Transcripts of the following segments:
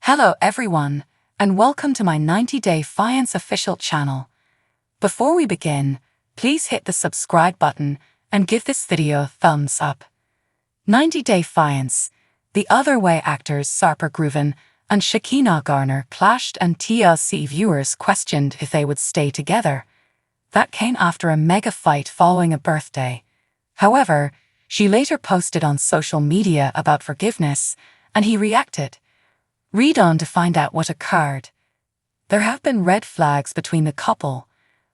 Hello everyone, and welcome to my 90-day Fiance official channel. Before we begin, please hit the subscribe button and give this video a thumbs up. 90-day Fiance. The Other Way actors Sarper Gruven and Shekinah Garner clashed, and TLC viewers questioned if they would stay together. That came after a mega fight following a birthday. However, she later posted on social media about forgiveness, and he reacted. Read on to find out what occurred. There have been red flags between the couple.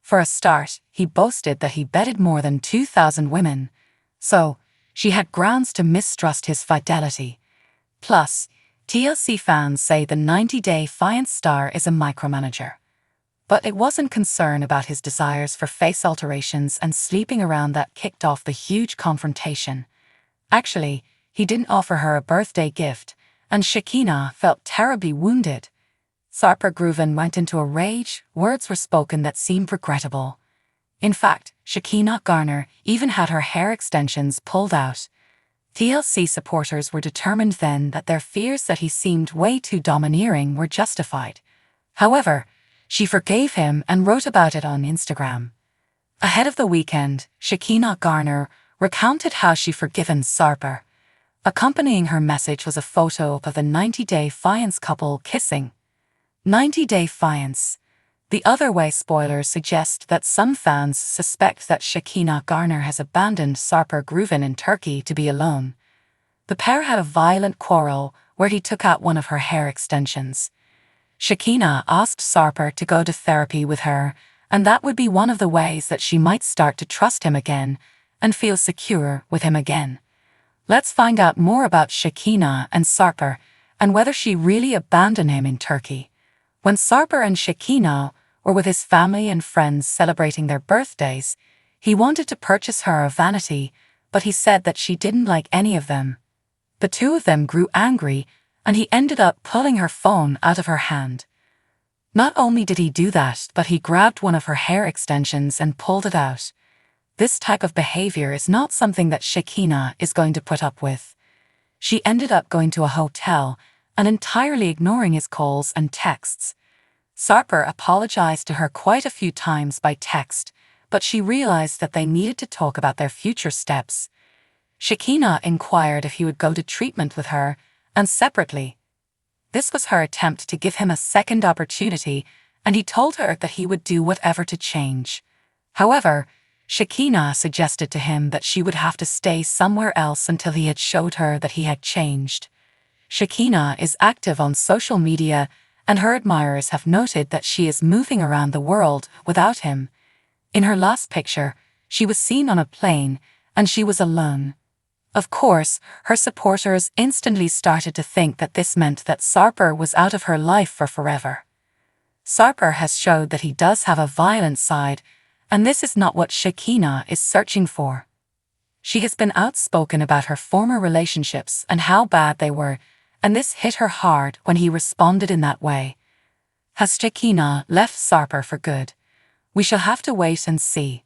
For a start, he boasted that he bedded more than 2,000 women, so she had grounds to mistrust his fidelity. Plus, TLC fans say the 90-day Fiance star is a micromanager. But it wasn't concern about his desires for face alterations and sleeping around that kicked off the huge confrontation. Actually, he didn't offer her a birthday gift, and Shekinah felt terribly wounded. Sarper Gruven went into a rage. Words were spoken that seemed regrettable. In fact, Shekinah Garner even had her hair extensions pulled out. TLC supporters were determined then that their fears that he seemed way too domineering were justified. However, she forgave him and wrote about it on Instagram. Ahead of the weekend, Shekinah Garner recounted how she forgiven Sarper. Accompanying her message was a photo of the 90-day Fiance couple kissing. 90-day Fiance. The Other Way spoilers suggest that some fans suspect that Shekinah Garner has abandoned Sarper Gruven in Turkey to be alone. The pair had a violent quarrel where he took out one of her hair extensions. Shekinah asked Sarper to go to therapy with her, and that would be one of the ways that she might start to trust him again and feel secure with him again. Let's find out more about Shekinah and Sarper and whether she really abandoned him in Turkey. When Sarper and Shekinah were with his family and friends celebrating their birthdays, he wanted to purchase her a vanity, but he said that she didn't like any of them. The two of them grew angry, and he ended up pulling her phone out of her hand. Not only did he do that, but he grabbed one of her hair extensions and pulled it out. This type of behavior is not something that Shekinah is going to put up with. She ended up going to a hotel and entirely ignoring his calls and texts. Sarper apologized to her quite a few times by text, but she realized that they needed to talk about their future steps. Shekinah inquired if he would go to treatment with her, and separately. This was her attempt to give him a second opportunity, and he told her that he would do whatever to change. However, Shekinah suggested to him that she would have to stay somewhere else until he had showed her that he had changed. Shekinah is active on social media, and her admirers have noted that she is moving around the world without him. In her last picture, she was seen on a plane, and she was alone. Of course, her supporters instantly started to think that this meant that Sarper was out of her life for forever. Sarper has showed that he does have a violent side, and this is not what Shekinah is searching for. She has been outspoken about her former relationships and how bad they were, and this hit her hard when he responded in that way. Has Shekinah left Sarper for good? We shall have to wait and see.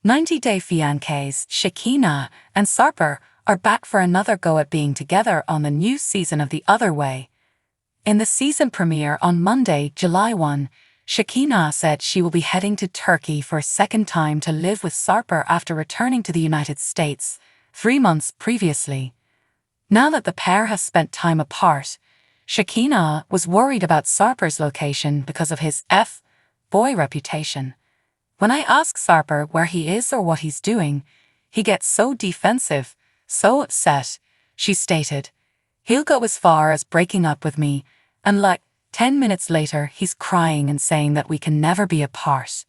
90-day Fiancés Shekinah and Sarper are back for another go at being together on the new season of The Other Way. In the season premiere on Monday, July 1, Shekinah said she will be heading to Turkey for a second time to live with Sarper after returning to the United States 3 months previously. Now that the pair have spent time apart, Shekinah was worried about Sarper's location because of his F-boy reputation. When I ask Sarper where he is or what he's doing, he gets so defensive, so upset, she stated. He'll go as far as breaking up with me, and 10 minutes later he's crying and saying that we can never be apart.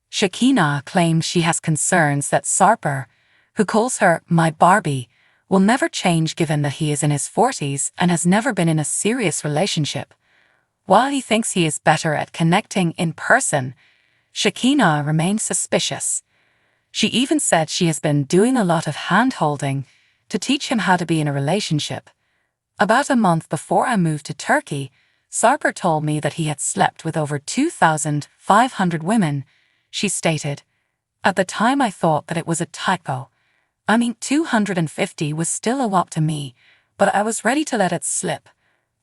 Shekinah claims she has concerns that Sarper, who calls her my Barbie, will never change given that he is in his 40s and has never been in a serious relationship. While he thinks he is better at connecting in person, Shekinah remains suspicious. She even said she has been doing a lot of hand-holding to teach him how to be in a relationship. About a month before I moved to Turkey, Sarper told me that he had slept with over 2,500 women, she stated. At the time I thought that it was a typo. 250 was still a lot to me, but I was ready to let it slip.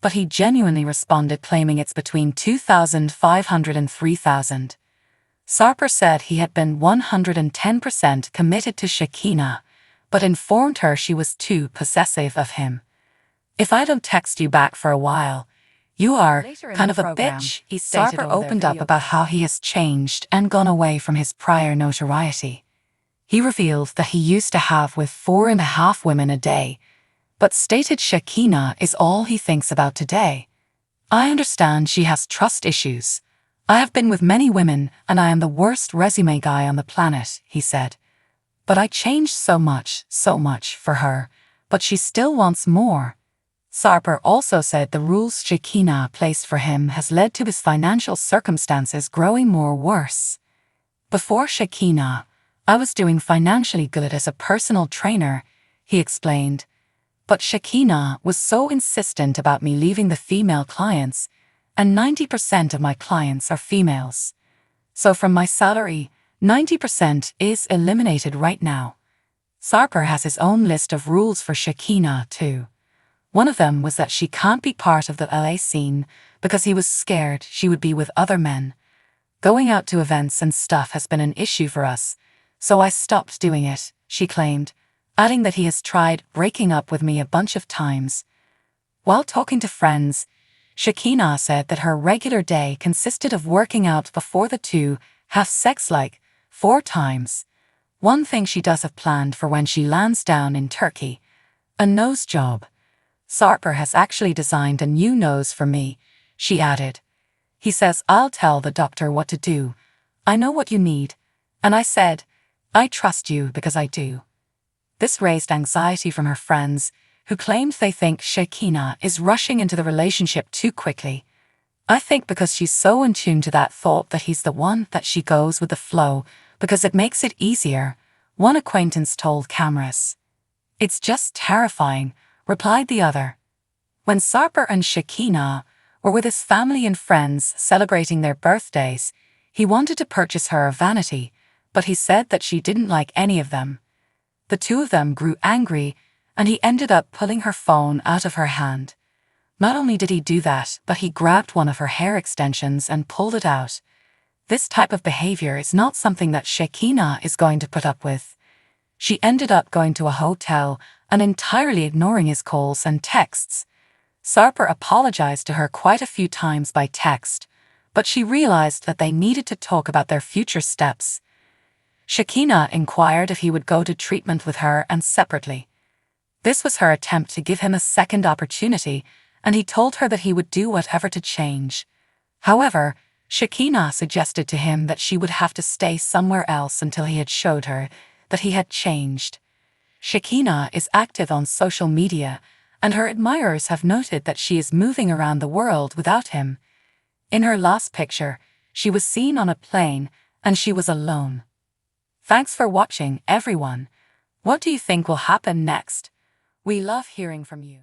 but he genuinely responded claiming it's between 2,500 and 3,000. Sarper said he had been 110% committed to Shekinah, but informed her she was too possessive of him. "If I don't text you back for a while, you are kind of a bitch," he stated. Sarper opened up about how he has changed and gone away from his prior notoriety. He revealed that he used to have with 4.5 women a day, but stated Shekinah is all he thinks about today. "I understand she has trust issues. I have been with many women and I am the worst resume guy on the planet," he said. "But I changed so much for her, but she still wants more." Sarper also said the rules Shekinah placed for him has led to his financial circumstances growing more worse. "Before Shekinah, I was doing financially good as a personal trainer," he explained. "But Shekinah was so insistent about me leaving the female clients, and 90% of my clients are females. So from my salary, 90% is eliminated right now." Sarper has his own list of rules for Shekinah too. One of them was that she can't be part of the LA scene because he was scared she would be with other men. "Going out to events and stuff has been an issue for us, so I stopped doing it," she claimed, adding that he has tried breaking up with me a bunch of times. While talking to friends, Shekinah said that her regular day consisted of working out before the two have sex like 4 times. One thing she does have planned for when she lands down in Turkey: a nose job. "Sarper has actually designed a new nose for me," she added. "He says I'll tell the doctor what to do. I know what you need." And I said, "I trust you because I do." This raised anxiety from her friends, who claimed they think Shekinah is rushing into the relationship too quickly. "I think because she's so in tune to that thought that he's the one that she goes with the flow because it makes it easier," one acquaintance told cameras. "It's just terrifying," replied the other. When Sarper and Shekinah were with his family and friends celebrating their birthdays, he wanted to purchase her a vanity, but he said that she didn't like any of them. The two of them grew angry, and he ended up pulling her phone out of her hand. Not only did he do that, but he grabbed one of her hair extensions and pulled it out. This type of behavior is not something that Shekinah is going to put up with. She ended up going to a hotel and entirely ignoring his calls and texts. Sarper apologized to her quite a few times by text, but she realized that they needed to talk about their future steps. Shekinah inquired if he would go to treatment with her and separately. This was her attempt to give him a second opportunity, and he told her that he would do whatever to change. However, Shekinah suggested to him that she would have to stay somewhere else until he had showed her that he had changed. Shekinah is active on social media, and her admirers have noted that she is moving around the world without him. In her last picture, she was seen on a plane, and she was alone. Thanks for watching, everyone. What do you think will happen next? We love hearing from you.